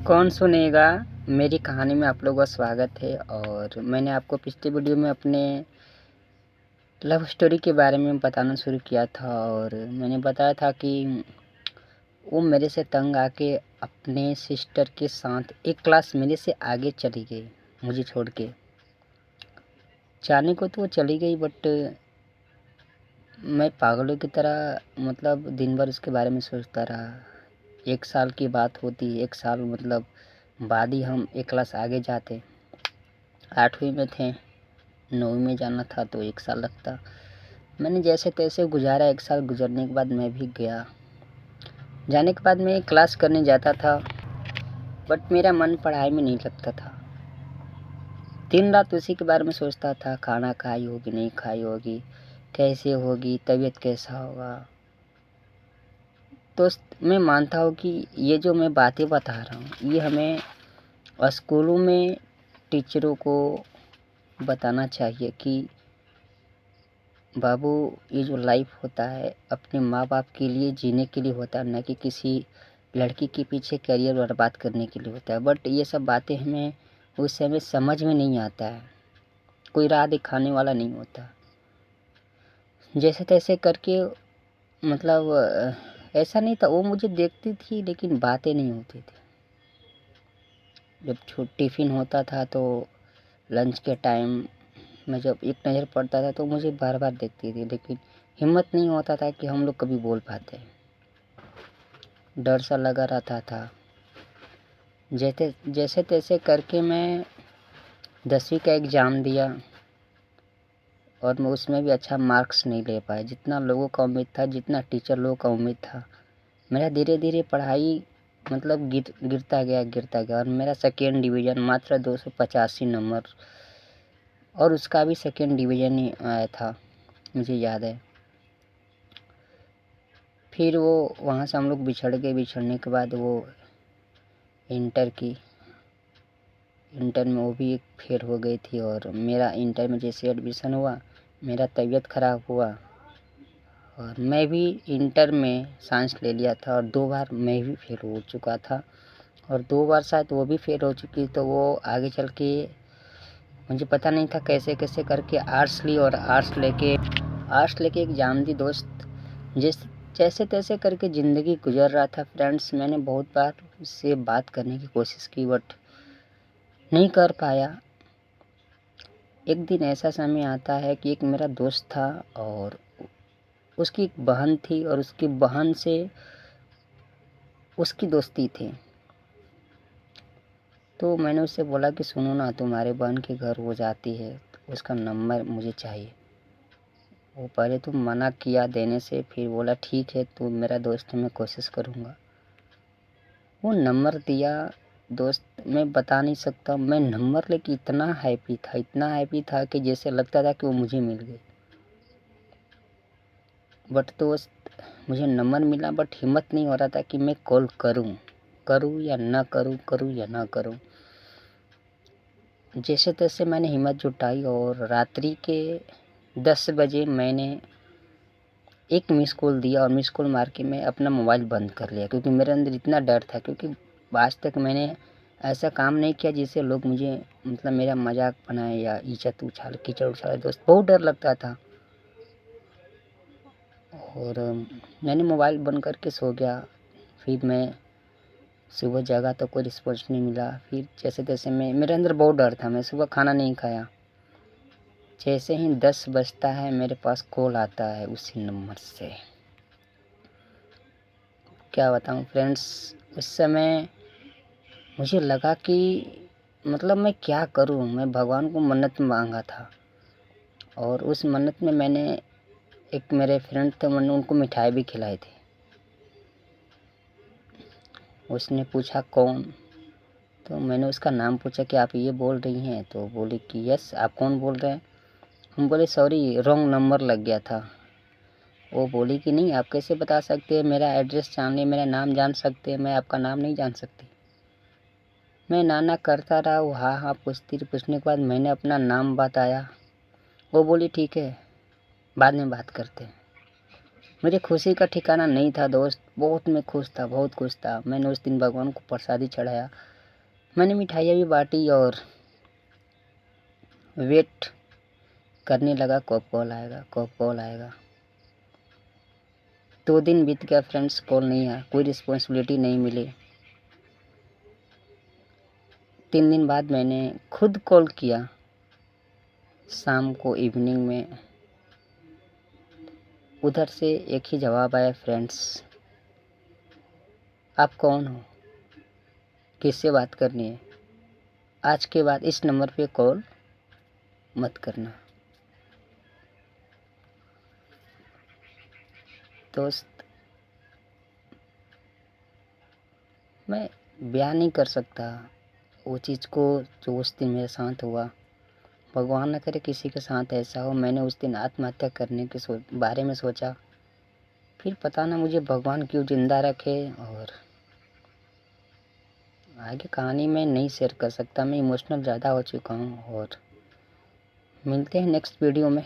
कौन सुनेगा मेरी कहानी में आप लोगों का स्वागत है। और मैंने आपको पिछले वीडियो में अपने लव स्टोरी के बारे में बताना शुरू किया था और मैंने बताया था कि वो मेरे से तंग आके अपने सिस्टर के साथ एक क्लास मेरे से आगे चली गई, मुझे छोड़ के। जाने को तो वो चली गई, बट मैं पागलों की तरह दिन भर उसके बारे में सोचता रहा। 1 साल की बात होती, 1 साल बाद ही हम एक क्लास आगे जाते। 8वीं में थे, 9वीं में जाना था तो 1 साल लगता। मैंने जैसे तैसे गुजारा। 1 साल गुजरने के बाद मैं भी गया। जाने के बाद मैं क्लास करने जाता था, बट मेरा मन पढ़ाई में नहीं लगता था। दिन रात उसी के बारे में सोचता था, खाना खाई होगी नहीं खाई होगी, कैसे होगी, तबीयत कैसा होगा। तो मैं मानता हूँ कि ये जो मैं बातें बता रहा हूँ ये हमें स्कूलों में टीचरों को बताना चाहिए कि बाबू, ये जो लाइफ होता है अपने माँ बाप के लिए जीने के लिए होता है, न कि किसी लड़की के पीछे करियर बर्बाद करने के लिए होता है। बट ये सब बातें हमें उस समय समझ में नहीं आता है, कोई राह दिखाने वाला नहीं होता। जैसे तैसे करके ऐसा नहीं था, वो मुझे देखती थी लेकिन बातें नहीं होती थी। जब टिफ़िन होता था तो लंच के टाइम में जब एक नज़र पड़ता था तो मुझे बार बार देखती थी, लेकिन हिम्मत नहीं होता था कि हम लोग कभी बोल पाते। डर सा लगा रहता था। जैसे तैसे करके मैं 10वीं का एग्ज़ाम दिया और मैं उसमें भी अच्छा मार्क्स नहीं ले पाया, जितना लोगों का उम्मीद था, जितना टीचर लोगों का उम्मीद था। मेरा धीरे धीरे पढ़ाई गिरता गया और मेरा सेकेंड डिवीज़न मात्र 285 नंबर, और उसका भी सेकेंड डिवीज़न ही आया था, मुझे याद है। फिर वो वहाँ से हम लोग बिछड़ने के बाद वो इंटर में वो भी एक फेल हो गई थी। और मेरा इंटर में जैसे एडमिशन हुआ, मेरा तबीयत ख़राब हुआ और मैं भी इंटर में साइंस ले लिया था और 2 बार मैं भी फेल हो चुका था और 2 बार शायद वो भी फेल हो चुकी। तो वो आगे चल के मुझे पता नहीं था कैसे कैसे करके आर्ट्स ली और आर्ट्स लेके एग्ज़ाम दी दोस्त। जैसे तैसे करके ज़िंदगी गुजर रहा था फ्रेंड्स। मैंने बहुत बार उससे बात करने की कोशिश की बट नहीं कर पाया। एक दिन ऐसा समय आता है कि एक मेरा दोस्त था और उसकी एक बहन थी और उसकी बहन से उसकी दोस्ती थी। तो मैंने उससे बोला कि सुनो ना, तुम्हारे बहन के घर वो जाती है, उसका नंबर मुझे चाहिए। वो पहले तो मना किया देने से, फिर बोला ठीक है, तू मेरा दोस्त है, मैं कोशिश करूँगा। वो नंबर दिया। दोस्त, मैं बता नहीं सकता, मैं नंबर लेके इतना हैप्पी था कि जैसे लगता था कि वो मुझे मिल गई। बट दोस्त, मुझे नंबर मिला बट हिम्मत नहीं हो रहा था कि मैं कॉल करूँ या ना करूँ। जैसे तैसे मैंने हिम्मत जुटाई और रात्रि के 10 बजे मैंने एक मिस कॉल दिया और मिस कॉल मार के मैं अपना मोबाइल बंद कर लिया, क्योंकि मेरे अंदर इतना डर था। क्योंकि आज तक मैंने ऐसा काम नहीं किया जिससे लोग मुझे मेरा मजाक बनाए या इज्जत उछाल कीचड़ उछाले। दोस्त, बहुत डर लगता था। और मैंने मोबाइल बंद करके सो गया। फिर मैं सुबह जगा तो कोई रिस्पॉन्स नहीं मिला। फिर जैसे तैसे मेरे अंदर बहुत डर था, मैं सुबह खाना नहीं खाया। जैसे ही 10 बजता है मेरे पास कॉल आता है उसी नंबर से। क्या बताऊं फ्रेंड्स, उस समय मुझे लगा कि मैं क्या करूं। मैं भगवान को मन्नत मांगा था और उस मन्नत में मैंने, एक मेरे फ्रेंड थे, मैंने उनको मिठाई भी खिलाई थी। उसने पूछा कौन, तो मैंने उसका नाम पूछा कि आप ये बोल रही हैं, तो बोली कि यस, आप कौन बोल रहे हैं। हम बोले सॉरी, रॉन्ग नंबर लग गया था। वो बोली कि नहीं, आप कैसे बता सकते हैं, मेरा एड्रेस जान ले, मेरा नाम जान सकते हैं, मैं आपका नाम नहीं जान सकती। मैं ना करता रहा। वो हाँ पूछने के बाद मैंने अपना नाम बताया। वो बोली ठीक है, बाद में बात करते हैं। मुझे खुशी का ठिकाना नहीं था दोस्त। बहुत खुश था। मैंने उस दिन भगवान को प्रसादी चढ़ाया मैंने मिठाइयाँ भी बांटी और वेट करने लगा कब कॉल आएगा, कब कॉल आएगा। 2 दिन बीत गया फ्रेंड्स, कॉल नहीं आया, कोई रिस्पॉन्सिबिलिटी नहीं मिली। 3 दिन बाद मैंने खुद कॉल किया, शाम को इवनिंग में। उधर से एक ही जवाब आया, फ्रेंड्स आप कौन हो, किससे बात करनी है, आज के बाद इस नंबर पे कॉल मत करना। दोस्त, मैं बयान नहीं कर सकता वो चीज़ को जो उस दिन मेरे साथ हुआ। भगवान न करे किसी के साथ ऐसा हो। मैंने उस दिन आत्महत्या करने के बारे में सोचा, फिर पता ना मुझे भगवान क्यों जिंदा रखे। और आगे कहानी मैं नहीं शेयर कर सकता, मैं इमोशनल ज़्यादा हो चुका हूँ। और मिलते हैं नेक्स्ट वीडियो में।